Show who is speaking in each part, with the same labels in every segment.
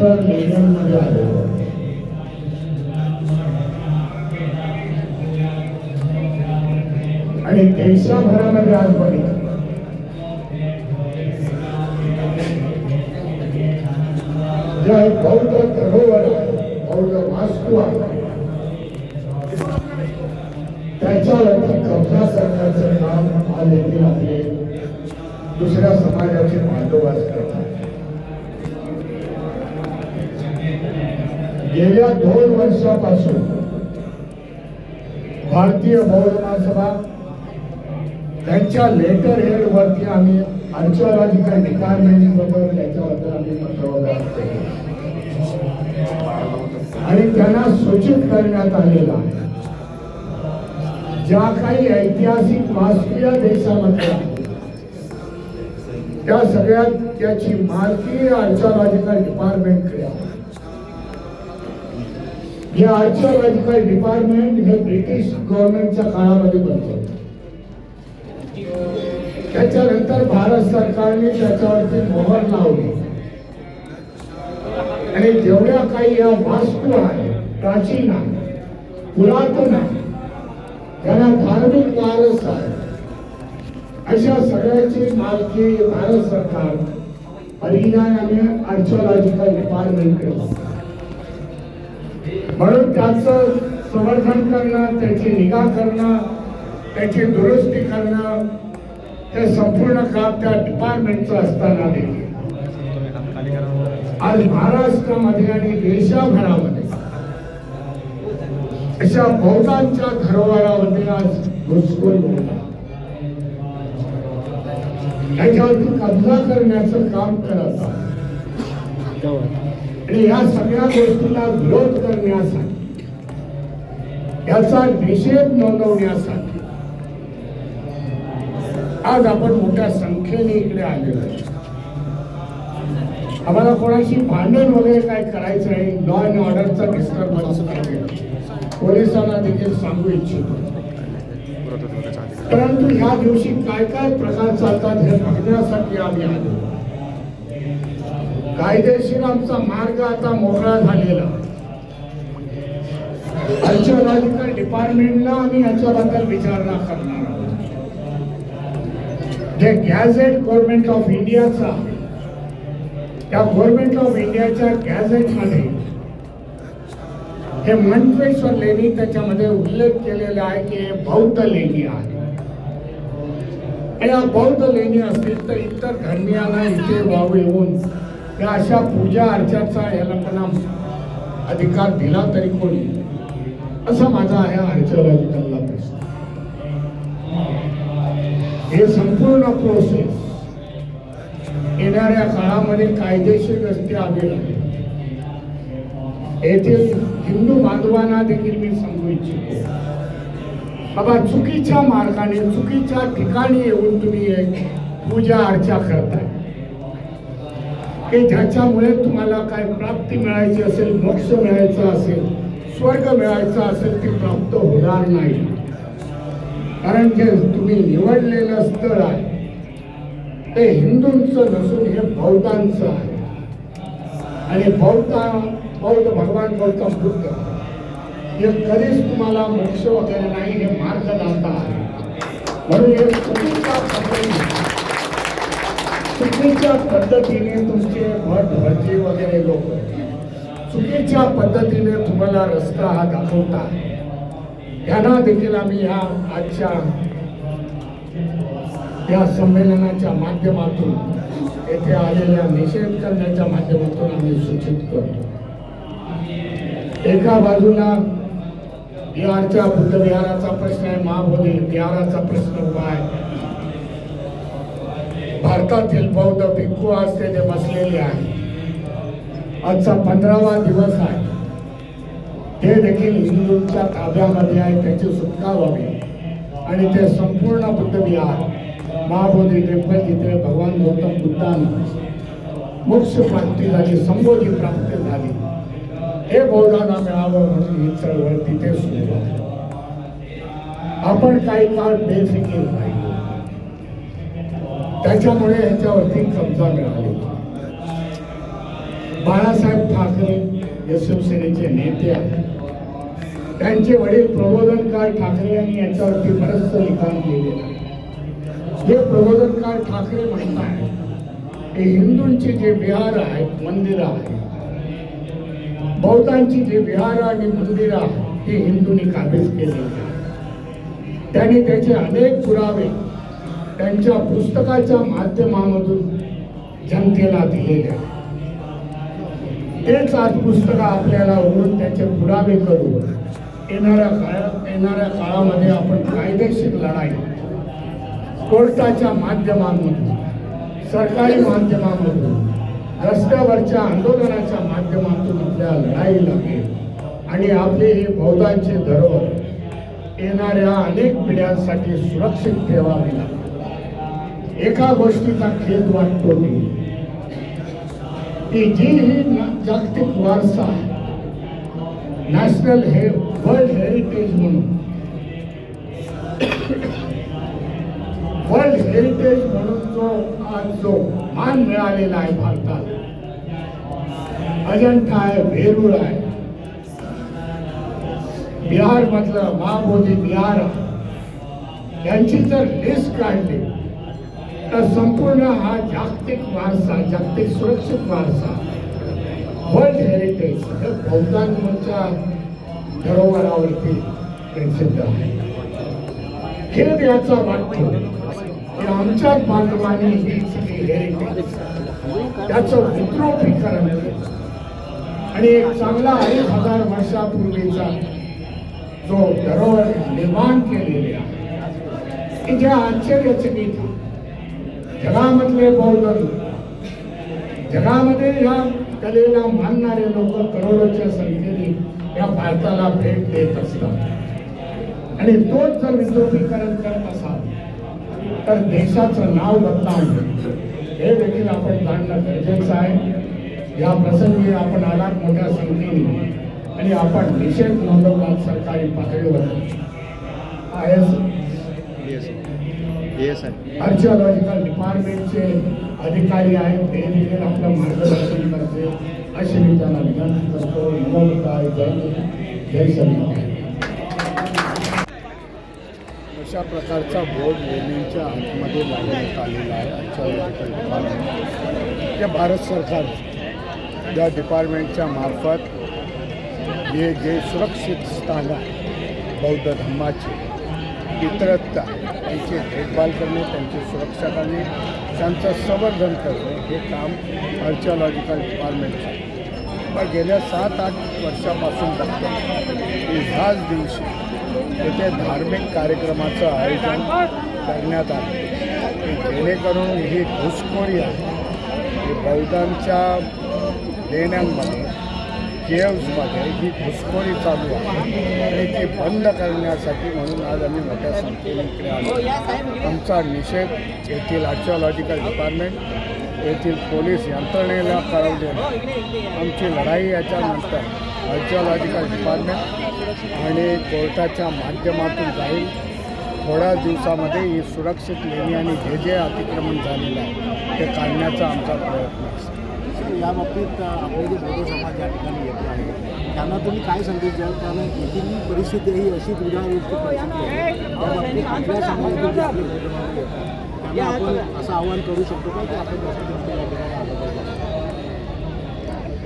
Speaker 1: Silver लेनियममध्ये आलेलो आणि देशभरामध्ये आज बघितलं ज्या बौद्ध धरोहर बौद्ध वास्तू आहे त्याच्यावरती कब्जा करण्याचं काम आज येथील आपले दुसऱ्या समाजाचे बांधवास करतात. गेल्या 2 वर्षापासून भारतीय बौद्ध महासभा त्यांच्या लेटर हेड वरती आम्ही आर्किओलॉजिकल डिपार्टमेंट बरोबर त्याच्याबद्दल आम्ही पत्रव्यवहार केले आणि त्यांना सूचित करण्यात आलेला आहे ज्या काही ऐतिहासिक वास्तू या देशामध्ये त्या सगळ्यात त्याची मालकी आर्किओलॉजिकल डिपार्टमेंटकडे आहे. हे आर्किओलॉजिकल डिपार्टमेंट हे ब्रिटिश गव्हर्नमेंटच्या काळामध्ये बनलं. त्याच्यानंतर भारत सरकारने त्याच्यावरती मोहर लावली आणि जेवढ्या काही या वास्तू आहेत प्राचीन आहे पुरातन आहे त्यांना धार्मिक वारस आहे अशा सगळ्याची मालकी भारत सरकार परिणामाने आर्किओलॉजिकल डिपार्टमेंटकडे म्हणून त्याचं संवर्धन करणं त्याची निगा करणं त्याची दुरुस्ती करणं हे संपूर्ण काम त्या डिपार्टमेंटचं असताना देखील आज महाराष्ट्रामध्ये आणि देशभरामध्ये अशा बौद्धांच्या धरोहरामध्ये आज घुसखोरी होत त्याच्यावरती कब्जा करण्याचं काम करत आहे आणि या सगळ्या गोष्टीला विरोध करण्यासाठी याचा निषेध नोंदवण्यासाठी आज आपण मोठ्या संख्येने इकडे आलेलो आहोत. आम्हाला कोणाशी भांडण वगैरे काय करायचं नाही. लॉ अँड ऑर्डरचा डिस्टर्बन्स नाही. पोलिसांना देखील सांगू इच्छितो परंतु ह्या दिवशी काय काय प्रकार चालतात हे बघण्यासाठी आम्ही आलो. कायदेशीर आमचा मार्ग आता मोकळा झालेला. आर्किओलॉजिकल डिपार्टमेंटला आम्ही याच्याबद्दल विचारणा करणार आहोत. जे गॅझेट गव्हर्नमेंट ऑफ इंडियाचा त्या गव्हर्नमेंट ऑफ इंडियाच्या गॅझेटमध्ये हे मंत्रेश्वर लेणी त्याच्यामध्ये उल्लेख केलेला आहे की हे बौद्ध लेणी आहे. या बौद्ध लेणी असतील तर इतर धर्मियांना इथे वाव येऊन या अशा पूजा अर्चाचा याला पण अधिकार दिला तरी कोणी असा माझा आहे आर्किओलॉजिकलला प्रश्न. हे संपूर्ण प्रोसेस येणाऱ्या काळामध्ये कायदेशीर रस्ते आले आहे. येथील हिंदू बांधवांना देखील मी सांगू इच्छितो बाबा चुकीच्या मार्गाने चुकीच्या ठिकाणी येऊन तुम्ही एक पूजा अर्चा करताय की ज्याच्यामुळे तुम्हाला काय प्राप्ती मिळायची असेल मोक्ष मिळायचा असेल स्वर्ग मिळायचा असेल ते प्राप्त होणार नाही. कारण जे तुम्ही निवडलेलं स्थळ आहे ते हिंदूंचं नसून हे बौद्धांचं आहे आणि बौद्ध भगवान गौतम बुद्ध हे कधीच तुम्हाला मोक्ष वगैरे नाही हे मार्गदाता आहे. म्हणून हे चुकीच्या पद्धतीने तुमचे भट भटजी वगैरे लोक चुकीच्या पद्धतीने तुम्हाला रस्ता हा दाखवतात. यांना देखील आम्ही या आजच्या या संमेलनाच्या माध्यमातून येथे आलेल्या निषेध करण्याच्या माध्यमातून आम्ही सूचित करतो. एका बाजूला बिहारच्या बुद्ध विहाराचा प्रश्न आहे. महाबोधी विहाराचा प्रश्न उभा आहे. भारतातील बौद्ध भिक्खू आज ते बसलेले आहे. आजचा 15वा दिवस आहे. ते देखील हिंदूंच्या ताब्यामध्ये आहे. त्याची सुटका व्हावी आणि ते संपूर्ण बुद्ध विहार महाबोधी टेम्पल जिथे भगवान गौतम बुद्धांना मोक्ष प्राप्ती झाली संबोधी प्राप्ती झाली हे बौद्धांना मिळावं म्हणून ही चळवळ तिथे सुरू आहे. आपण काही काळ बेफिकीर राहिलो त्याच्यामुळे ह्याच्यावरती कब्जा मिळाली. बाळासाहेब ठाकरे हे शिवसेनेचे नेते आहेत. त्यांचे वडील प्रबोधनकार ठाकरे यांनी याच्यावरती बरंचसं लिखाण केलेलं आहे. हे प्रबोधनकार ठाकरे म्हणतात की हिंदूंची जे विहार आहेत, मंदिरं आहेत, बौद्धांची जी विहार आणि मंदिरं आहेत ती हिंदूंनी काबीज केलेली आहेत. त्यांनी त्याचे अनेक पुरावे त्यांच्या पुस्तकाच्या माध्यमामधून जनतेला दिलेले आहेत. तेच आज पुस्तकं आपल्याला उघडून त्याचे पुरावे करू येणाऱ्या काळामध्ये आपण कायदेशीर लढाई कोर्टाच्या माध्यमांमधून, सरकारी माध्यमांमधून, रस्त्यावरच्या आंदोलनाच्या माध्यमातून आपल्या लढाई लागेल आणि आपले हे बौद्धांचे धरोहर येणाऱ्या अनेक पिढ्यांसाठी सुरक्षित ठेवावे लागेल. एका गोष्टीचा खेद वाटतो की जी ही जागतिक वारसा आहे, नॅशनल वर्ल्ड हेरिटेज म्हणून जो मान मिळालेला आहे भारताला, अजंठा आहे, वेरूळ आहे, बिहार मधलं महाबोधी बिहार यांची जर लिस्ट काढली तर संपूर्ण हा जागतिक वारसा, जागतिक सुरक्षित वारसा, वर्ल्ड हेरिटेज हे बौद्धांच्या धरोहरावरती प्रसिद्ध आहे. खेद याचा वाटतो की आमच्याच बांधवांनी ही सगळी हेरिटेज त्याचं विद्रोहीकरण केलं आणि एक चांगला 5,000 वर्षापूर्वीचा जो धरोहर निर्माण केलेले आहे की ज्या आश्चर्यचकित जगामधले बौद्ध, जगामध्ये या कलेला मानणारे लोक करोडोच्या संख्येने या भारताला भेट देत असतात आणि तोच जर विद्रोहीकरण करत असाल तर देशाचं नाव बदनाम हे देखील आपण जाणणं गरजेचं आहे. या प्रसंगी आपण आलात मोठ्या संख्येने आणि आपण निषेध नोंदवला सरकारी पातळीवर. आर्किओलॉजिकल डिपार्टमेंटचे अधिकारी आहेत, ते देखील आपलं मार्गदर्शन करते अशी मी त्यांना विनंती करतो. नमो बुद्धाय, जय श्रीराम. अशा प्रकारचा बोर्ड लेण्यांच्या आतमध्ये लावण्यात आलेला आहे. आर्किओलॉजिकल डिपार्टमेंट या भारत सरकार या डिपार्टमेंटच्या मार्फत हे जे सुरक्षित स्थान आहे बौद्ध धर्माचे इतरत्र त्यांची देखभाल करणे, त्यांची सुरक्षा करणे, त्यांचं संवर्धन करणे हे काम आर्किओलॉजिकल डिपार्टमेंटचं आहे. पण गेल्या 7-8 वर्षापासून बघतो की ह्याच दिवशी येथे धार्मिक कार्यक्रमाचं आयोजन करण्यात आलं जेणेकरून ही घुसखोरी आहे ही बौद्धांच्या लेण्यांमध्ये, केव्जमध्ये ही घुसखोरी चालू आहे आणि ती बंद करण्यासाठी म्हणून आज आम्ही मोठ्या संख्येने इकडे आलो. आमचा निषेध येथील आर्किओलॉजिकल डिपार्टमेंट, येथील पोलीस यंत्रणेला कळवलेला. आमची लढाई याच्यानंतर आर्किओलॉजिकल डिपार्टमेंट आणि कोर्टाच्या माध्यमातून जाईल. थोड्या दिवसामध्ये ही सुरक्षित लेणी आणि जे अतिक्रमण झालेलं आहे ते काढण्याचा आमचा प्रयत्न असेल.
Speaker 2: या बाबतीत आपले जे बौद्ध समाज या ठिकाणी येतो आहे त्यांना तुम्ही काय संदेश द्याल? कारण इथली परिस्थिती ही अशी दुर्गावृत्ती परिस्थिती आहे. त्या बाबतीत आपल्या समाजातील जे आपले बौद्ध समाज येतात त्यांना आपण असं आवाहन करू शकतो का की आपण जास्तीत जास्त या ठिकाणी आलं पाहिजे?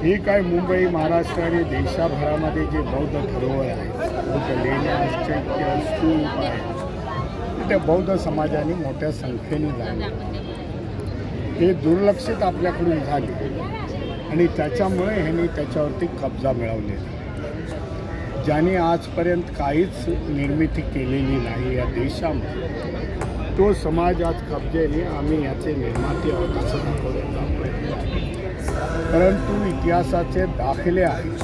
Speaker 1: ही काय मुंबई, महाराष्ट्र आणि देशाभरामध्ये जे बौद्ध धरोहर आहे, बौद्ध लेण्यांचे स्तूप आहे, त्या बौद्ध समाजाने मोठ्या संख्येने जाणलं. हे दुर्लक्षित आपल्याकडून झाले आणि त्याच्यामुळे ह्यांनी त्याच्यावरती कब्जा मिळवलेला. ज्याने आजपर्यंत काहीच निर्मिती केलेली नाही या देशामध्ये, तो समाज आज कब्जेने आम्ही याचे निर्माते आहोत असं दाखवण्याचा प्रयत्न. परंतु इतिहासाचे दाखले आहेत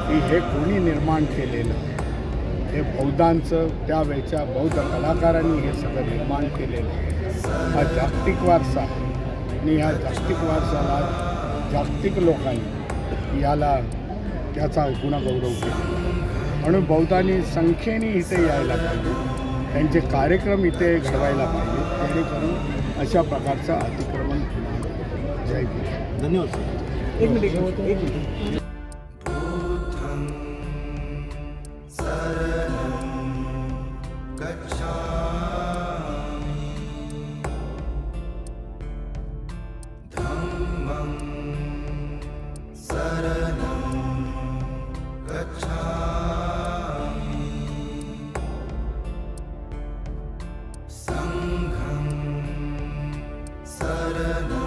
Speaker 1: की हे कोणी निर्माण केलेलं, हे बौद्धांचं, त्यावेळच्या बौद्ध कलाकारांनी हे सगळं निर्माण केलेलं आहे. हा जागतिक वारसा आणि ह्या जागतिक वारसाला जागतिक लोकांनी याला त्याचा गुणगौरव केला. म्हणून बौद्धांनी संख्येने इथे यायला पाहिजे, त्यांचे कार्यक्रम इथे घडवायला पाहिजे जेणेकरून अशा प्रकारचं अतिक्रमण. जय भीम.
Speaker 2: धन्यवाद. एक मिनिट एक मिनिट
Speaker 3: शरणं